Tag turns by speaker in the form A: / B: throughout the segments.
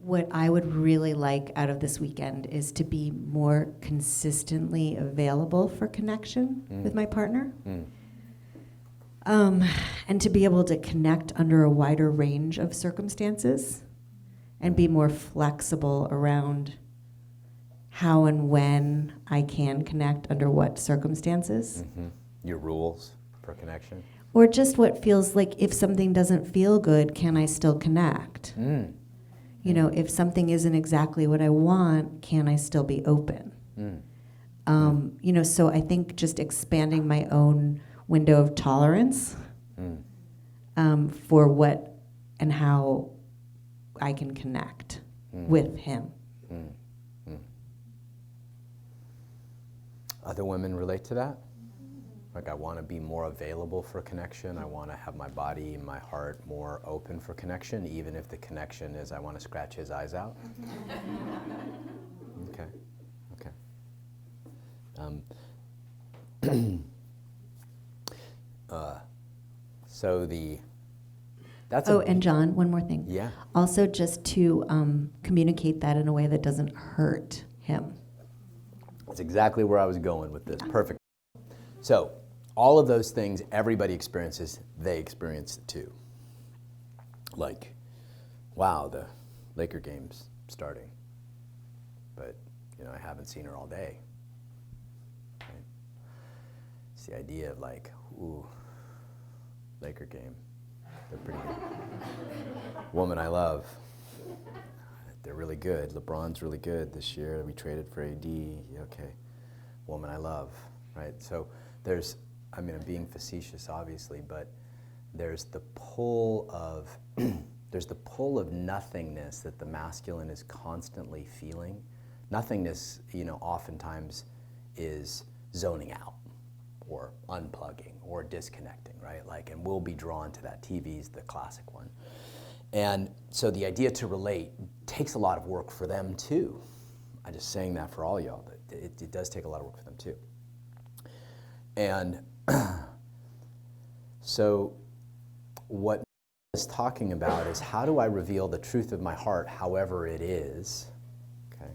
A: what I would really like out of this weekend is to be more consistently available for connection with my partner. And to be able to connect under a wider range of circumstances and be more flexible around how and when I can connect under what circumstances.
B: Your rules for connection?
A: Or just what feels like, if something doesn't feel good, can I still connect? You know, if something isn't exactly what I want, can I still be open? You know, so I think just expanding my own window of tolerance for what and how I can connect with him.
B: Other women relate to that? Like, I want to be more available for connection. I want to have my body and my heart more open for connection, even if the connection is I want to scratch his eyes out. Okay. So that's
A: and John, one more thing.
B: Yeah.
A: Also, just to communicate that in a way that doesn't hurt him.
B: That's exactly where I was going with this. Perfect. So, all of those things everybody experiences, they experience it too. Like, wow, the Laker game's starting. But, you know, I haven't seen her all day. Right? It's the idea of like, ooh, Laker game. They're pretty good. Woman I love. They're really good. LeBron's really good this year. We traded for AD. Okay. Woman I love. Right? So there's, I mean, I'm being facetious, obviously, but there's the pull of there's the pull of nothingness that the masculine is constantly feeling. Nothingness, you know, oftentimes is zoning out or unplugging or disconnecting, right? Like, and we'll be drawn to that. TV's the classic one. And so the idea to relate takes a lot of work for them too. I'm just saying that for all y'all, that it does take a lot of work for them too. And so what is talking about is, how do I reveal the truth of my heart, however it is? Okay.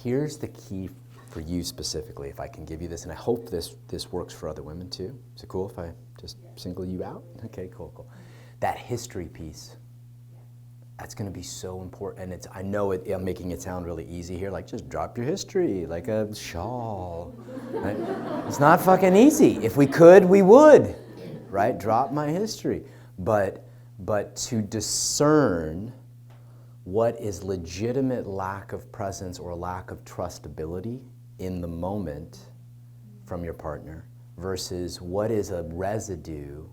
B: Here's the key for you specifically, if I can give you this, and I hope this works for other women too. Is it cool if I just single you out? Okay, cool. That history piece. That's going to be so important, and I know I'm making it sound really easy here, like just drop your history, like a shawl. Right? It's not fucking easy. If we could, we would, right? Drop my history. But to discern what is legitimate lack of presence or lack of trustability in the moment from your partner versus what is a residue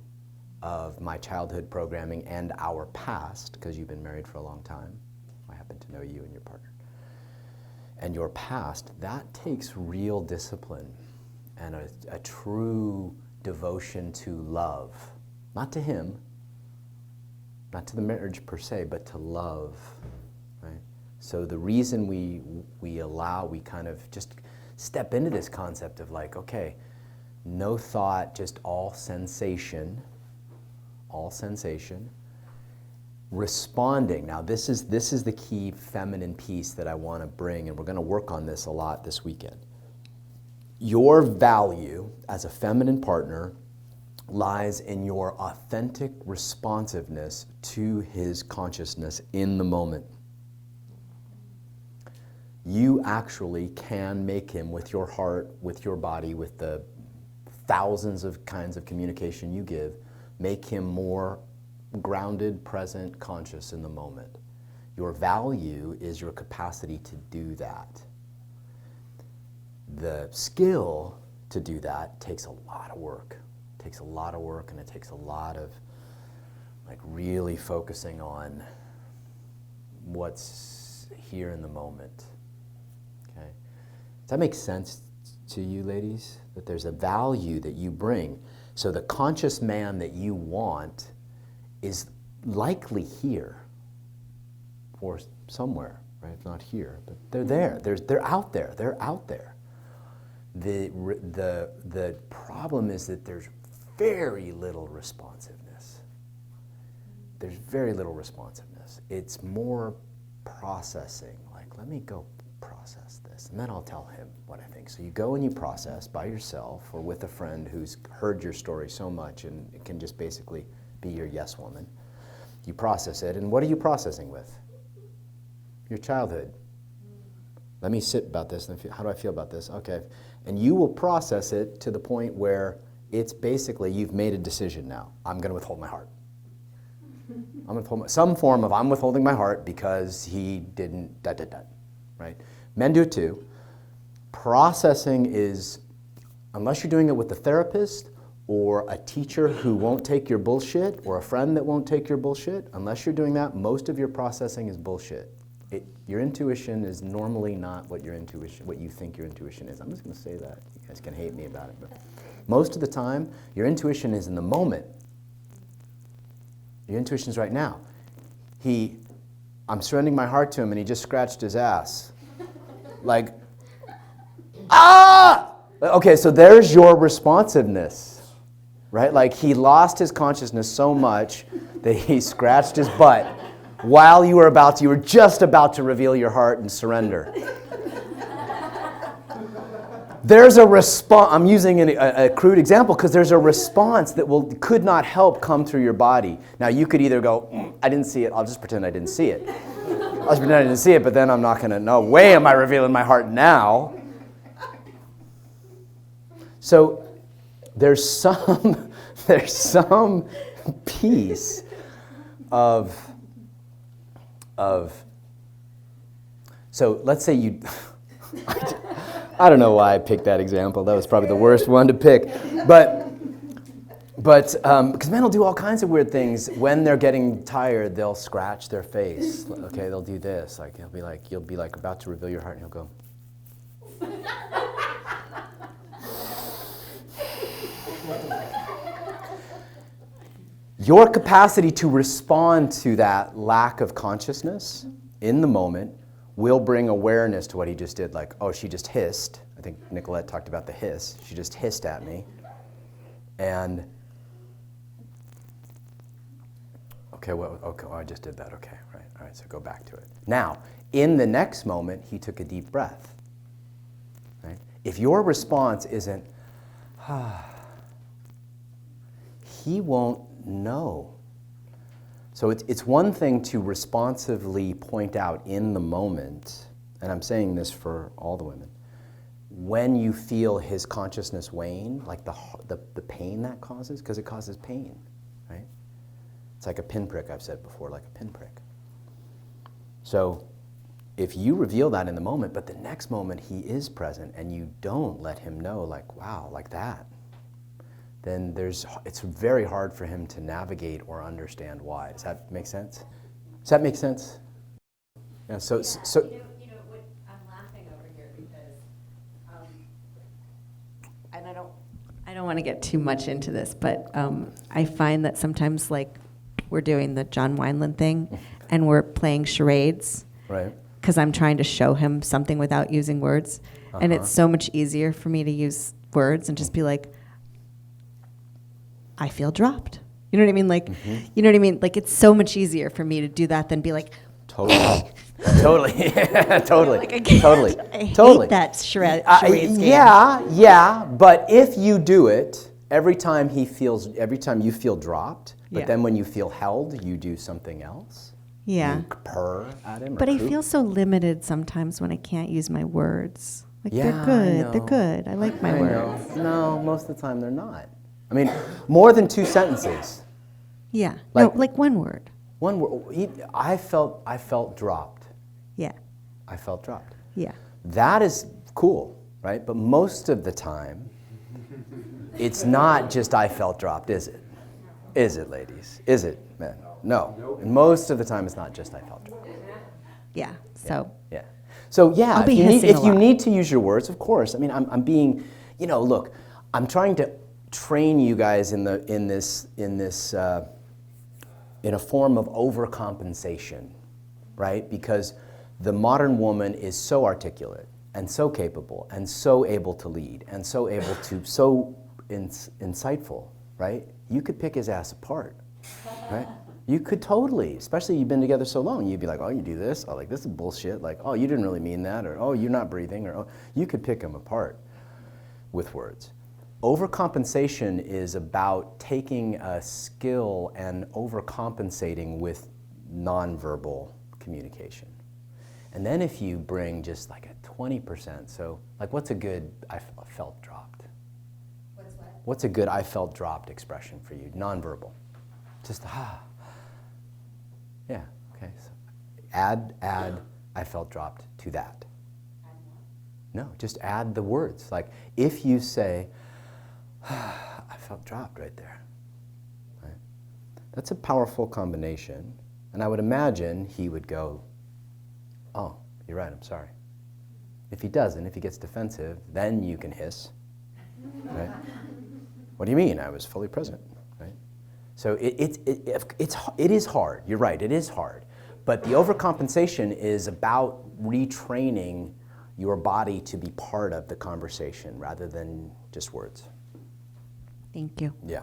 B: of my childhood programming and our past, because you've been married for a long time. I happen to know you and your partner. And your past, that takes real discipline and a true devotion to love. Not to him, not to the marriage per se, but to love, right? So the reason we kind of just step into this concept of like, okay, no thought, just all sensation, responding. Now this is the key feminine piece that I want to bring, and we're going to work on this a lot this weekend. Your value as a feminine partner lies in your authentic responsiveness to his consciousness in the moment. You actually can make him, with your heart, with your body, with the thousands of kinds of communication you give, make him more grounded, present, conscious in the moment. Your value is your capacity to do that. The skill to do that takes a lot of work. It takes a lot of work, and it takes a lot of like really focusing on what's here in the moment. Okay? Does that make sense to you, ladies? That there's a value that you bring. So the conscious man that you want is likely here or somewhere, right? If not here, but they're there. They're out there. They're out there. The problem is that there's very little responsiveness. there's very little responsiveness. It's more processing, like, let me go process this, and then I'll tell him what I think. So you go and you process by yourself or with a friend who's heard your story so much and it can just basically be your yes woman. You process it, and what are you processing with? Your childhood. Let me sit about this, and how do I feel about this? Okay. And you will process it to the point where it's basically, you've made a decision now. I'm going to withhold my heart. I'm going to withhold some form of I'm withholding my heart because he didn't, right? Men do it too. Processing is, unless you're doing it with a therapist or a teacher who won't take your bullshit or a friend that won't take your bullshit, unless you're doing that, most of your processing is bullshit. Your intuition is normally not what you think your intuition is. I'm just going to say that. You guys can hate me about it, but most of the time, your intuition is in the moment. Your intuition's right now. I'm surrendering my heart to him, and he just scratched his ass. Like, ah! Okay, so there's your responsiveness, right? Like, he lost his consciousness so much that he scratched his butt while you were just about to reveal your heart and surrender. There's a response. I'm using a crude example because there's a response that could not help come through your body. Now, you could either go, I didn't see it. I'll just pretend I didn't see it. I'll just pretend I didn't see it, but then I'm not going to, no way am I revealing my heart now. So there's some piece of so let's say you, I don't know why I picked that example. That was probably the worst one to pick. But because men will do all kinds of weird things. When they're getting tired, they'll scratch their face. Okay, they'll do this. Like you'll be like about to reveal your heart, and he'll go. Your capacity to respond to that lack of consciousness in the moment will bring awareness to what he just did. Like, oh, she just hissed. I think Nicolette talked about the hiss. She just hissed at me. And, okay, I just did that. Okay, right. All right, so go back to it. Now, in the next moment, he took a deep breath. Right? If your response isn't, he won't know. So it's one thing to responsively point out in the moment, and I'm saying this for all the women, when you feel his consciousness wane, like the pain that causes, because it causes pain, right? It's like a pinprick, I've said before, like a pinprick. So if you reveal that in the moment, but the next moment he is present and you don't let him know, like, wow, like that, then it's very hard for him to navigate or understand why. Does that make sense? Does that make sense? Yeah. So.
A: You know what? I'm laughing over here because, and I don't want to get too much into this, but I find that sometimes, like, we're doing the John Wineland thing, and we're playing charades.
B: Right.
A: Because I'm trying to show him something without using words, and it's so much easier for me to use words and just be like, I feel dropped. You know what I mean? Like, you know what I mean? Like, it's so much easier for me to do that than be like,
B: totally. Totally. Totally.
A: Like, I can't.
B: Totally.
A: I hate
B: Totally.
A: that charades game.
B: Yeah. But if you do it every time you feel dropped, but then when you feel held, you do something else.
A: Yeah.
B: You purr at him.
A: But I feel so limited sometimes when I can't use my words. Like,
B: Yeah,
A: they're good.
B: I know.
A: They're good. I like my words.
B: No, most of the time they're not. I mean, more than 2 sentences.
A: Yeah.
B: Like-
A: no, like one word.
B: One word. I felt dropped.
A: Yeah.
B: I felt dropped.
A: Yeah.
B: That is cool, right? But most of the time, it's not just I felt dropped, is it? Is it, ladies? Is it, men? No. And most of the time, it's not just I felt dropped.
A: Yeah. So.
B: Yeah. So yeah,
A: I'll be
B: if
A: hissing a
B: you
A: lot.
B: need to use your words, of course. I mean, I'm being, look, I'm trying to train you guys in a form of overcompensation, right? Because the modern woman is so articulate and so capable and so able to lead and so insightful, right? You could pick his ass apart, right? You could totally, especially you've been together so long, you'd be like, oh, you do this? Oh, like, this is bullshit. Like, oh, you didn't really mean that. Or, oh, you're not breathing. Or, oh, you could pick them apart with words. Overcompensation is about taking a skill and overcompensating with nonverbal communication. And then if you bring just like a 20%, so like what's a good I felt dropped?
A: What's what?
B: What's a good I felt dropped expression for you? Nonverbal. Just Yeah, okay. So add I felt dropped to that.
A: Add more?
B: No, just add the words. Like if you say, I felt dropped right there. Right? That's a powerful combination. And I would imagine he would go, oh, you're right, I'm sorry. If he doesn't, if he gets defensive, then you can hiss. Right? What do you mean? I was fully present. Right? So it is hard. You're right, it is hard. But the overcompensation is about retraining your body to be part of the conversation rather than just words.
A: Thank you.
B: Yeah.